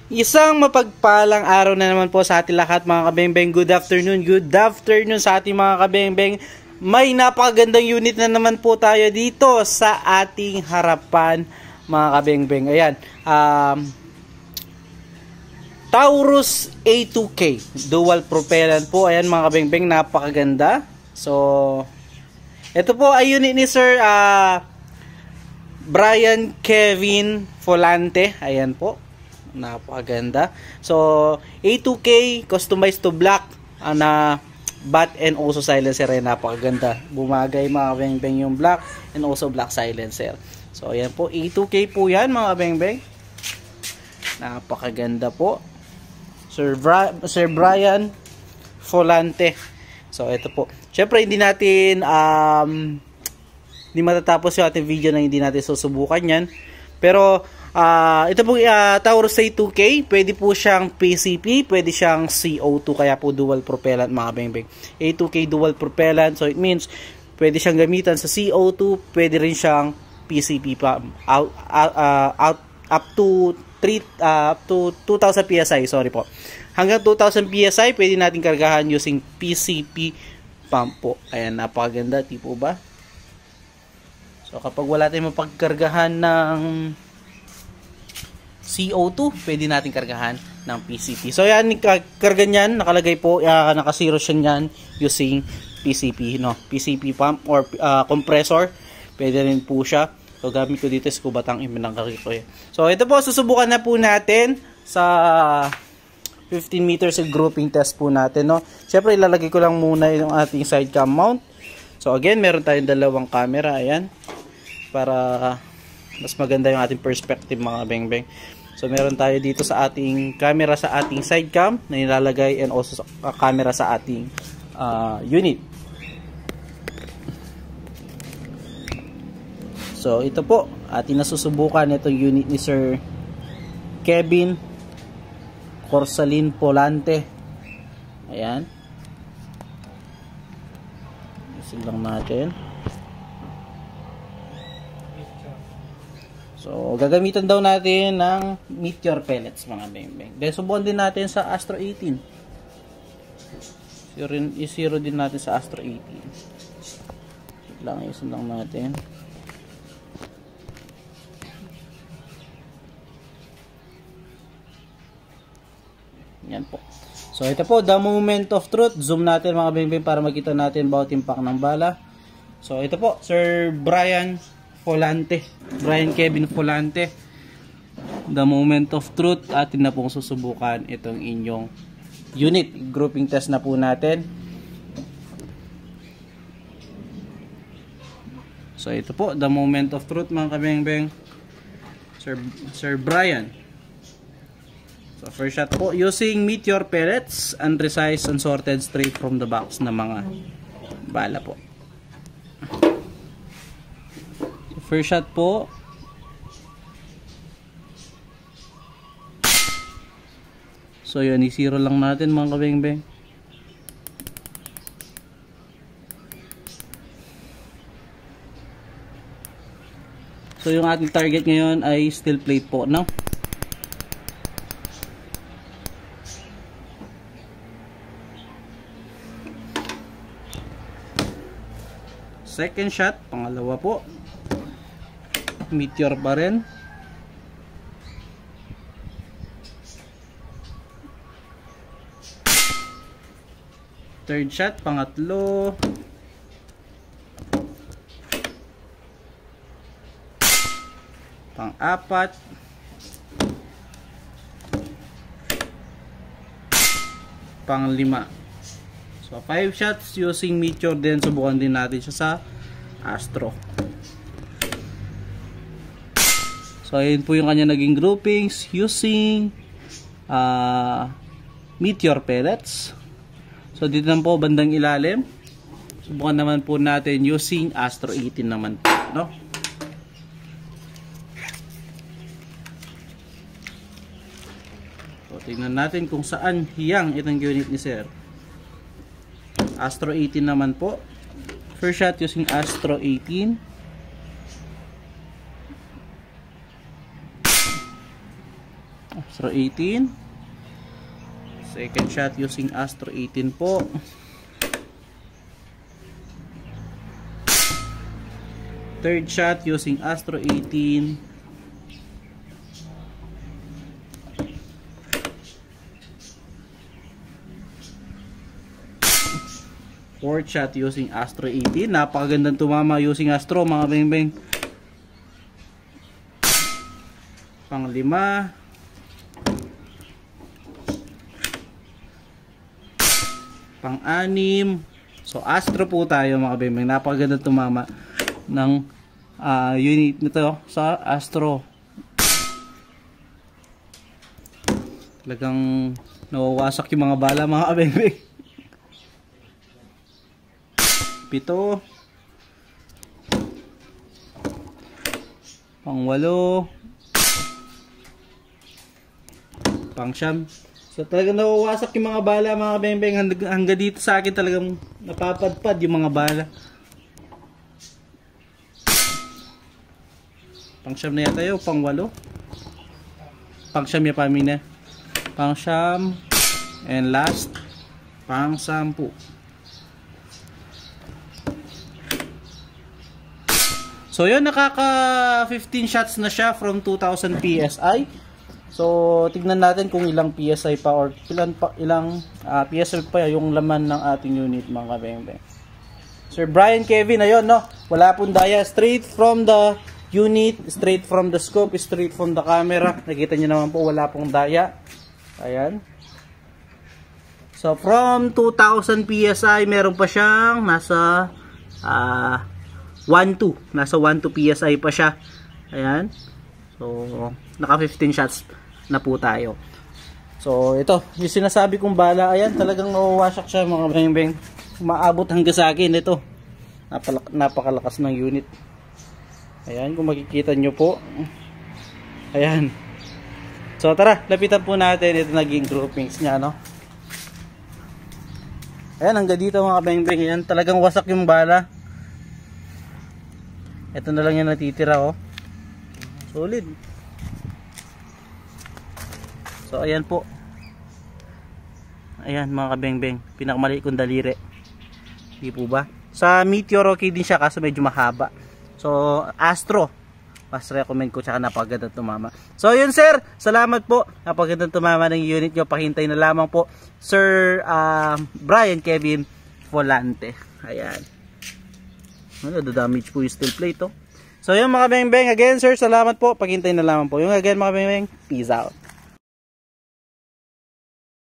Isang mapagpalang araw na naman po sa ating lahat mga kabengbeng. Good afternoon sa ating mga kabengbeng. May napakagandang unit na naman po tayo dito sa ating harapan mga kabengbeng. Ayan, Taurus A2K dual propellant po. Ayan mga kabengbeng, napakaganda. So, ito po ay unit ni Sir Brian Kevin Volante. Ayan po, napakaganda. So, A2K customized to black na bat and also silencer. Ay napakaganda. Bumagay mga bengbeng yung black and also black silencer. So, ayan po, A2K po yan mga bengbeng. Napakaganda po. Sir Brian Volante. So, ito po. Syempre, hindi natin hindi matatapos yung ating video na hindi natin susubukan yan. Pero, ito po Taurus A2K, pwede po siyang PCP, pwede siyang CO2, kaya po dual propellant mga bengbeng. A2K dual propellant, so it means pwede siyang gamitan sa CO2, pwede rin siyang PCP pa up to 2000 PSI, sorry po. Hanggang 2000 PSI pwede natin kargahan using PCP pump po. Ayan, napakaganda, tipo ba? So kapag wala tayong mapagkargahan ng CO2, pwede natin kargahan ng PCP. So yan, karga niyan, nakalagay po, nakasiro siya niyan using PCP, no? PCP pump or compressor. Pwede rin po siya. So gamit ko dito is kubatang iminangkari ko. So ito po, susubukan na po natin sa 15 meters grouping test po natin, no? Siyempre ilalagay ko lang muna yung ating side cam mount. So again, meron tayong dalawang camera, ayan, para mas maganda yung ating perspective mga bengbeng. So meron tayo dito sa ating camera sa ating side cam na nilalagay and also camera sa ating unit. So ito po, ating nasusubukan itong unit ni Sir Kevin Corsalin Volante. Ayan. Isin lang natin. So, gagamitan daw natin ng Meteor pellets mga bengbeng. Then, subukan din natin sa Astro 18. I-zero din natin sa Astro 18. Isin lang natin. Yan po. So, ito po, the moment of truth. Zoom natin mga bengbeng para makita natin bawat impact ng bala. So, ito po, Sir Brian Volante. Brian Kevin Volante. The moment of truth. Atin na pong susubukan itong inyong unit. Grouping test na po natin. So, ito po, the moment of truth mga kabengbeng. Sir Brian. So, first shot po, using Meteor pellets, unresized, unsorted, straight from the box na mga bala po. So, first shot po. So, yun, i-zero lang natin mga kabengbeng. So, yung ating target ngayon ay steel plate po, no? Second shot, pangalawa po. Meteor pa rin. Third shot, pangatlo. Pang-apat. Pang-lima. So, 5 shots using Meteor din. Subukan din natin siya sa Astro. So, ayun po yung kanya naging groupings using Meteor pellets. So, dito naman po bandang ilalim. Subukan naman po natin using Astro 18 naman po, no? So, tingnan natin kung saan hiyang itong unit ni Sir. Astro 18 naman po. First shot using Astro 18. Astro 18. Second shot using Astro 18 po. Third shot using Astro 18. Fourth shot using Astro 18. Napakagandang tumama using Astro mga beng-beng. Pang-5. Pang-6. So Astro po tayo mga beng-beng. Napakagandang tumama ng unit nito sa Astro. Talagang nawawasak yung mga bala mga beng-beng. 7. Pang-8. Pang-9. So talagang nawawasak yung mga bala mga beng-beng. Hanggang dito sa akin talagang napapadpad yung mga bala. Pang-9 na yata yun. Pang-8. Pang-9 yung pamina. Pang-9. And last. Pang-10. So yun, nakaka 15 shots na siya from 2000 PSI. So tignan natin kung ilang PSI pa or ilang PSI pa yung laman ng ating unit mga kabeng-beng. Sir Brian Kevin, ayun no, wala pong daya, straight from the unit, straight from the scope, straight from the camera. Nakita niyo naman po wala pong daya. Ayan. So from 2000 PSI meron pa siyang nasa 1.2. Nasa 1.2 PSI pa siya. Ayan. So, naka 15 shots na po tayo. So, ito. Yung sinasabi kong bala. Ayan, talagang nawawasak siya mga beng-beng. Maabot hanggang sa akin ito. Napakalakas ng unit. Ayan, kung makikita nyo po. Ayan. So, tara. Lapitan po natin. Ito naging groupings niya, no? Ayan, hanggang dito mga beng-beng. Ayan, talagang wasak yung bala. Ito na lang yung natitira ko. Solid. So ayan po. Ayan mga kabeng-beng. Pinakamali kong daliri. Di po ba? Sa Meteor okay din siya kaso medyo mahaba. So Astro. Mas recommend ko tsaka napakagandang tumama. So yun sir. Salamat po. Napakagandang tumama ng unit nyo. Pakintay na lamang po. Sir Brian Kevin Volante. Ayan. Ano, the damage po yung steel plate, oh. So yun mga beng-beng, again sir, salamat po. Paghintay na lamang po. Yung again mga beng-beng, peace out.